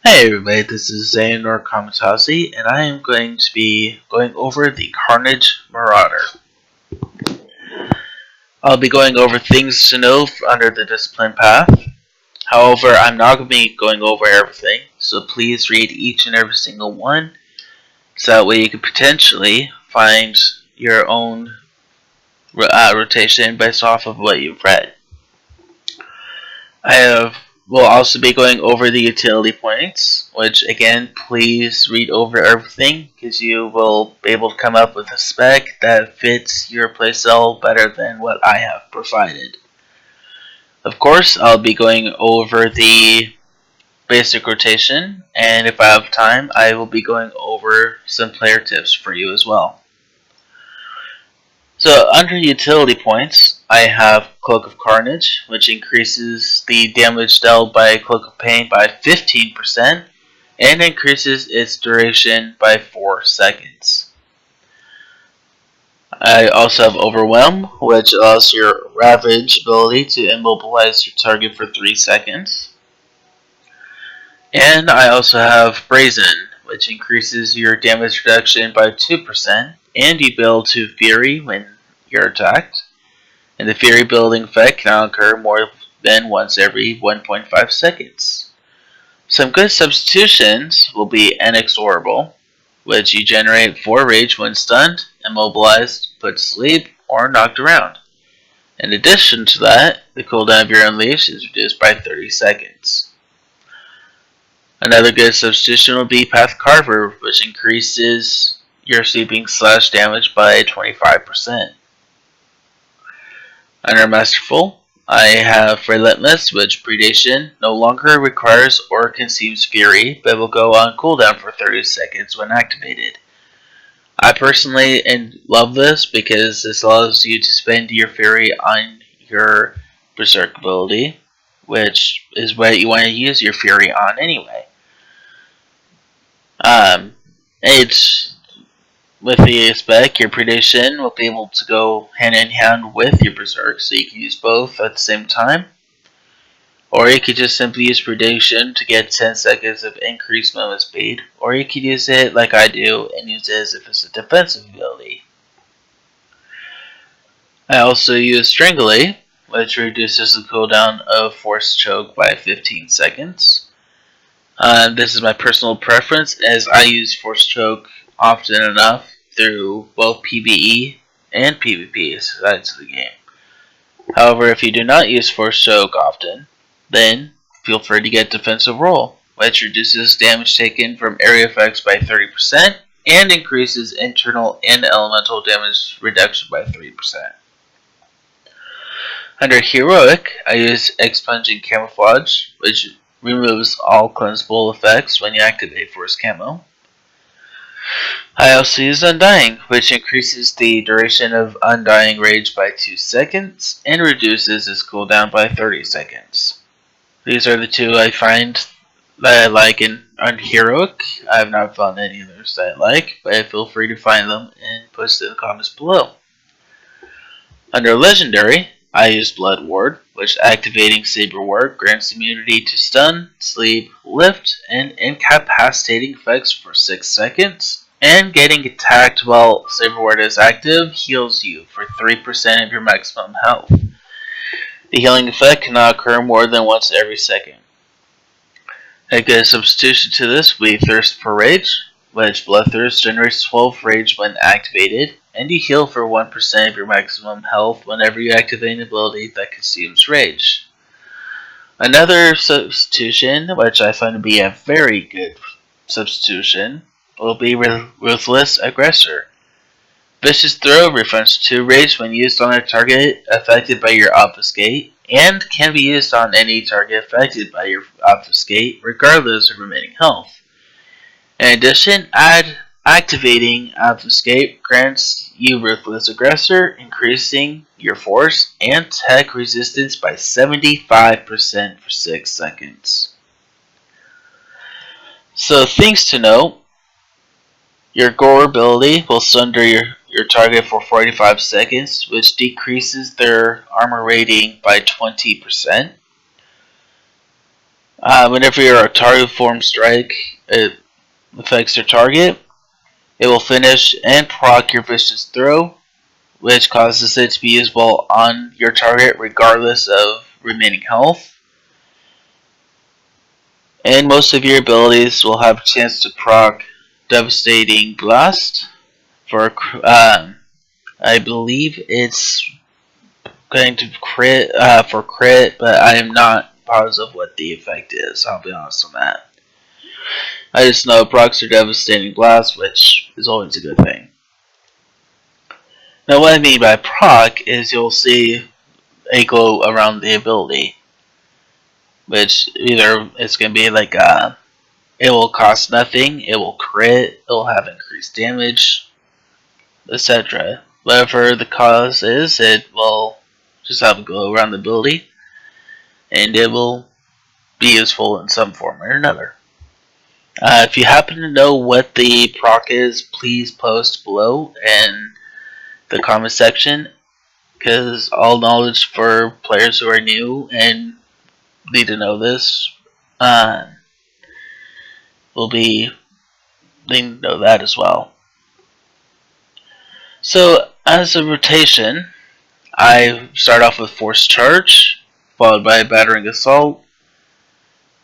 Hey everybody, this is SWTOR Kamikaze, and I am going to be going over the Carnage Marauder. I'll be going over things to know under the discipline path. However, I'm not going to be going over everything, so please read each and every single one, so that way you can potentially find your own rotation based off of what you've read. We'll also be going over the utility points, which again, please read over everything because you will be able to come up with a spec that fits your playstyle better than what I have provided. Of course, I'll be going over the basic rotation, and if I have time, I will be going over some player tips for you as well. So under utility points, I have Cloak of Carnage, which increases the damage dealt by Cloak of Pain by 15% and increases its duration by 4 seconds. I also have Overwhelm, which allows your Ravage ability to immobilize your target for 3 seconds. And I also have Brazen, which increases your damage reduction by 2%, and you build to Fury when you're attacked. And the Fury building effect can occur more than once every 1.5 seconds. Some good substitutions will be Inexorable, which you generate 4 rage when stunned, immobilized, put to sleep, or knocked around. In addition to that, the cooldown of your Unleash is reduced by 30 seconds. Another good substitution will be Path Carver, which increases your sweeping slash damage by 25%. Under Masterful, I have Relentless, which Predation no longer requires or consumes Fury, but will go on cooldown for 30 seconds when activated. I personally love this because this allows you to spend your Fury on your Berserk ability, which is what you want to use your Fury on anyway. With the spec, your Predation will be able to go hand in hand with your Berserk, so you can use both at the same time. Or you could just simply use Predation to get 10 seconds of increased movement speed, or you could use it like I do and use it as if it's a defensive ability. I also use Strangulate, which reduces the cooldown of Force Choke by 15 seconds. This is my personal preference, as I use Force Choke often enough through both PvE and PvP sides of the game. However, if you do not use Force Choke often, then feel free to get Defensive Roll, which reduces damage taken from area effects by 30% and increases internal and elemental damage reduction by 3%. Under Heroic, I use Expunging Camouflage, which removes all cleansable effects when you activate Force Camo. I also use Undying, which increases the duration of Undying Rage by 2 seconds and reduces its cooldown by 30 seconds. These are the two I find that I like on Heroic. I have not found any others that I like, but feel free to find them and post it in the comments below. Under Legendary, I use Blood Ward, which activating Saber Ward grants immunity to stun, sleep, lift, and incapacitating effects for 6 seconds, and getting attacked while Saber Ward is active heals you for 3% of your maximum health. The healing effect cannot occur more than once every second. A good substitution to this will be Thirst for Rage, which Bloodthirst generates 12 rage when activated, and you heal for 1% of your maximum health whenever you activate an ability that consumes rage. Another substitution, which I find to be a very good substitution, will be Ruthless Aggressor. Vicious Throw refunds 2 rage when used on a target affected by your Obfuscate, and can be used on any target affected by your Obfuscate, regardless of remaining health. In addition, activating Obfuscate grants you Ruthless Aggressor, increasing your force and tech resistance by 75% for 6 seconds. So things to note: your Gore ability will sunder your target for 45 seconds, which decreases their armor rating by 20%. Whenever your Ataru form strike, it affects your target. It will finish and proc your vicious throw, which causes it to be usable on your target regardless of remaining health. And most of your abilities will have a chance to proc Devastating Blast for, I believe it's going to crit for crit, but I am not positive what the effect is. I'll be honest on that. I just know procs are Devastating Blast, which is always a good thing. Now, what I mean by proc is you'll see a glow around the ability, which either it's going to be like it will cost nothing, it will crit, it will have increased damage, etc. Whatever the cause is, it will just have a glow around the ability, and it will be useful in some form or another. If you happen to know what the proc is, please post below in the comment section, because all knowledge for players who are new and need to know this will be they know that as well. So as a rotation, I start off with Force Charge, followed by Battering Assault,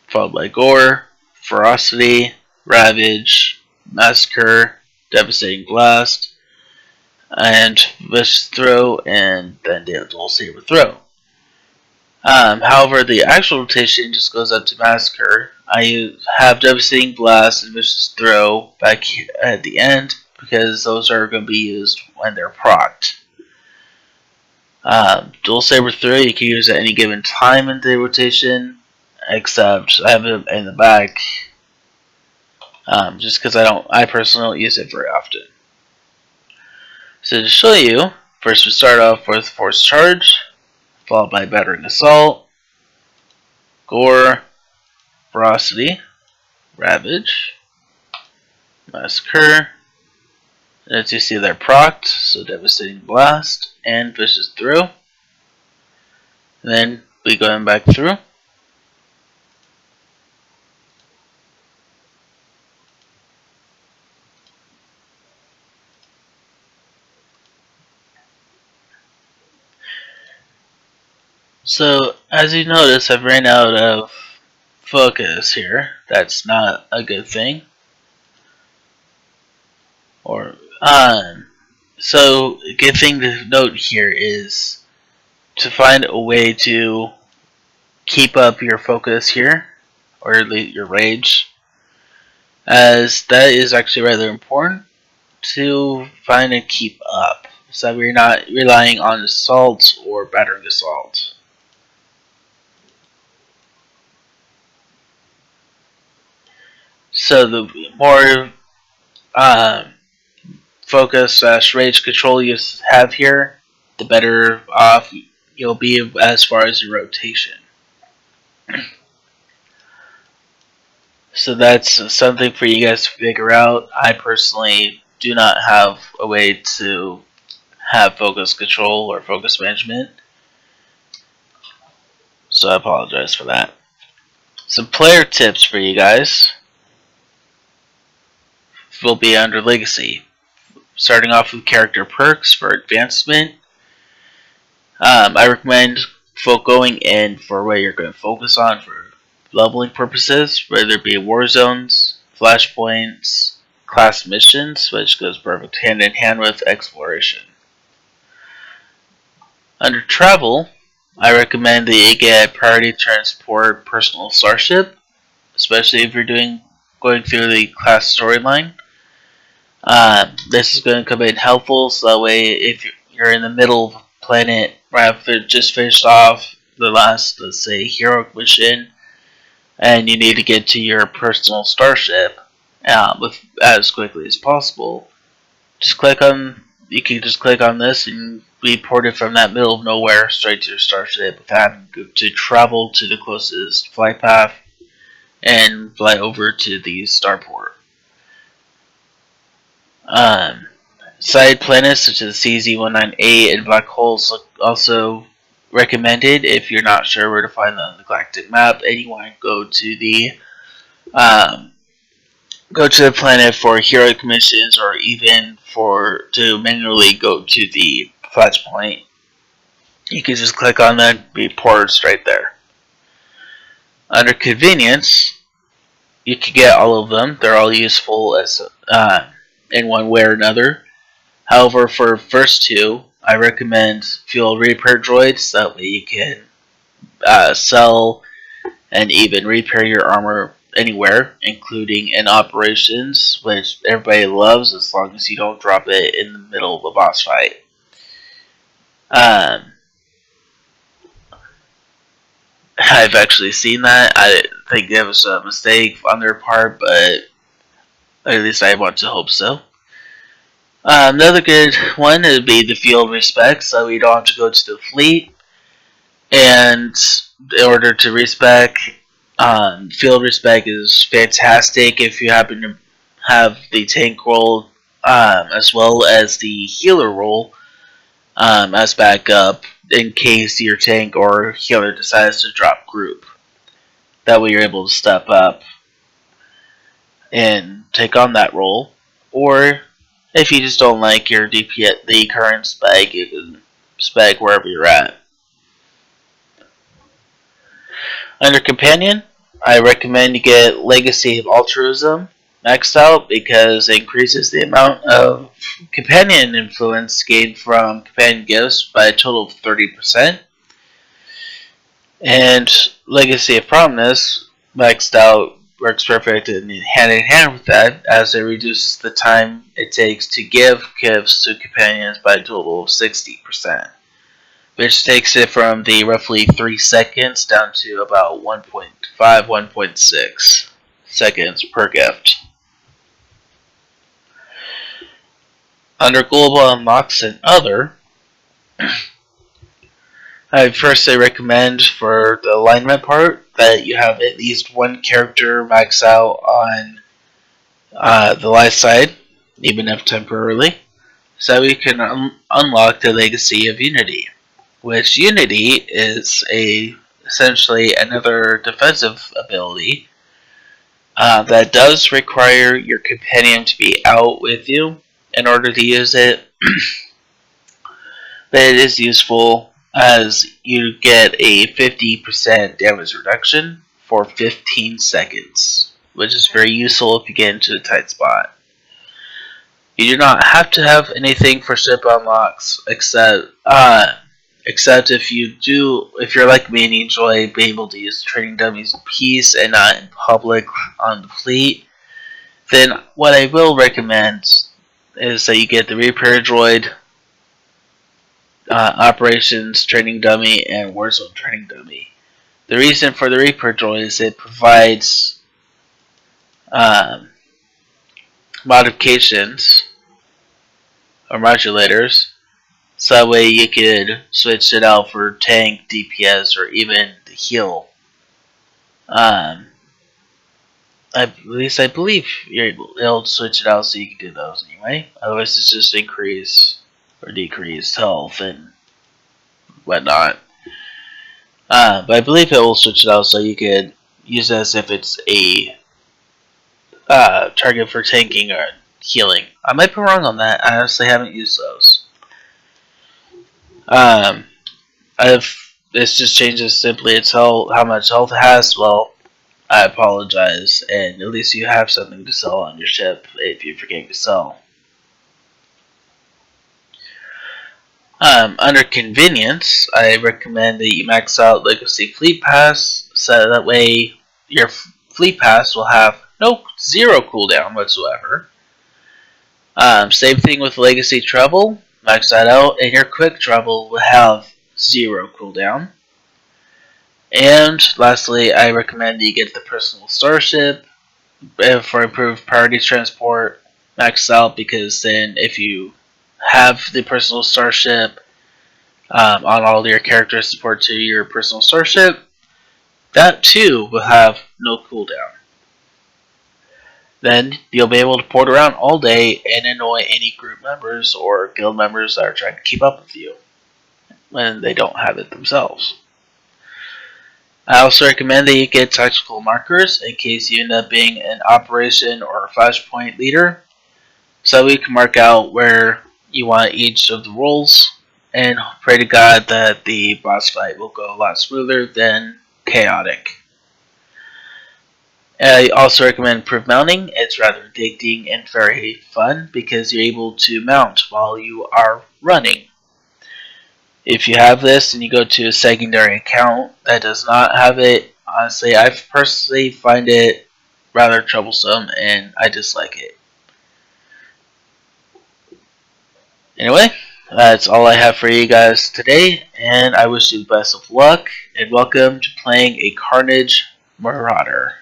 followed by Gore, Ferocity, Ravage, Massacre, Devastating Blast, and Vicious Throw, and then Dual Saber Throw. However, the actual rotation just goes up to Massacre. I have Devastating Blast and Vicious Throw back at the end because those are going to be used when they're procced. Dual Saber Throw you can use at any given time in the rotation, except I have it in the back just because I personally don't use it very often. So to show you, first we start off with Force Charge, followed by Battering Assault, Gore, Ferocity, Ravage, Massacre, and as you see they're procced, so Devastating Blast and Vicious Throw. And then we go back through. So as you notice, I've ran out of focus here. That's not a good thing. So a good thing to note here is to find a way to keep up your focus here, or your rage, as that is actually rather important to find and keep up, so we're not relying on assault or battering assault. So the more focus / rage control you have here, the better off you'll be as far as your rotation. So that's something for you guys to figure out. I personally do not have a way to have focus control or focus management, so I apologize for that. Some player tips for you guys will be under Legacy. Starting off with character perks for advancement. I recommend going in for what you're going to focus on for leveling purposes, whether it be war zones, flashpoints, class missions, which goes perfect hand in hand with exploration. Under travel, I recommend that you get priority transport personal starship, especially if you're going through the class storyline. This is going to come in helpful, so that way if you're in the middle of a planet right after just finished off the last, let's say, heroic mission, and you need to get to your personal starship as quickly as possible, you can just click on this and be ported from that middle of nowhere straight to your starship without having to travel to the closest flight path and fly over to the starport. Side planets such as CZ-198 and black holes also recommended if you're not sure where to find the galactic map and you want to um, go to the planet for heroic missions, or even to manually go to the flashpoint. You can just click on that, be ported straight there. Under convenience, you can get all of them. They're all useful as in one way or another. However, for first two, I recommend fuel repair droids. That way you can sell and even repair your armor anywhere, including in operations, which everybody loves as long as you don't drop it in the middle of a boss fight. I've actually seen that. I think that was a mistake on their part, but at least I want to hope so. Another good one would be the field respect, so you don't have to go to the fleet. And in order to respec, field respec is fantastic if you happen to have the tank role as well as the healer role as backup in case your tank or healer decides to drop group. That way you're able to step up and take on that role. Or if you just don't like your DPS, the current spec, you can spec wherever you're at. Under Companion, I recommend you get Legacy of Altruism maxed out because it increases the amount of companion influence gained from companion gifts by a total of 30%. And Legacy of Promise maxed out works perfect and hand in hand with that, as it reduces the time it takes to give gifts to companions by a total of 60%. Which takes it from the roughly 3 seconds down to about 1.5, 1.6 seconds per gift. Under Global Unlocks and Other, I firstly recommend for the alignment part that you have at least one character max out on the light side, even if temporarily, so you can unlock the Legacy of Unity. Which Unity is essentially another defensive ability that does require your companion to be out with you in order to use it. But it is useful as you get a 50% damage reduction for 15 seconds, which is very useful if you get into a tight spot. You do not have to have anything for ship unlocks except if you're like me and you enjoy being able to use training dummies in peace and not in public on the fleet, then what I will recommend is that you get the repair droid, operations training dummy, and Warzone training dummy. The reason for the repair droid is it provides modifications or modulators, so that way you could switch it out for tank, DPS, or even the heal. At least I believe you're able to switch it out so you can do those anyway. Otherwise it's just increase or decrease health and whatnot. But I believe it will switch it out so you could use it as if it's a target for tanking or healing. I might be wrong on that. I honestly haven't used those. If this just changes simply its how much health it has, well, I apologize, and at least you have something to sell on your ship if you forget to sell. Under convenience, I recommend that you max out Legacy Fleet Pass, so that way your Fleet Pass will have zero cooldown whatsoever. Same thing with Legacy Travel, max that out, and your Quick Travel will have 0 cooldown. And lastly, I recommend that you get the Personal Starship for improved priority transport, maxed out, because then if you have the Personal Starship on all your character support to your Personal Starship, that too will have no cooldown. Then you'll be able to port around all day and annoy any group members or guild members that are trying to keep up with you. when they don't have it themselves. I also recommend that you get tactical markers in case you end up being an operation or a flashpoint leader, so we can mark out where you want each of the roles and pray to God that the boss fight will go a lot smoother than chaotic. I also recommend improved mounting. It's rather addicting and very fun because you're able to mount while you are running. If you have this and you go to a secondary account that does not have it, honestly, I personally find it rather troublesome and I dislike it. Anyway, that's all I have for you guys today, and I wish you the best of luck, and welcome to playing a Carnage Marauder.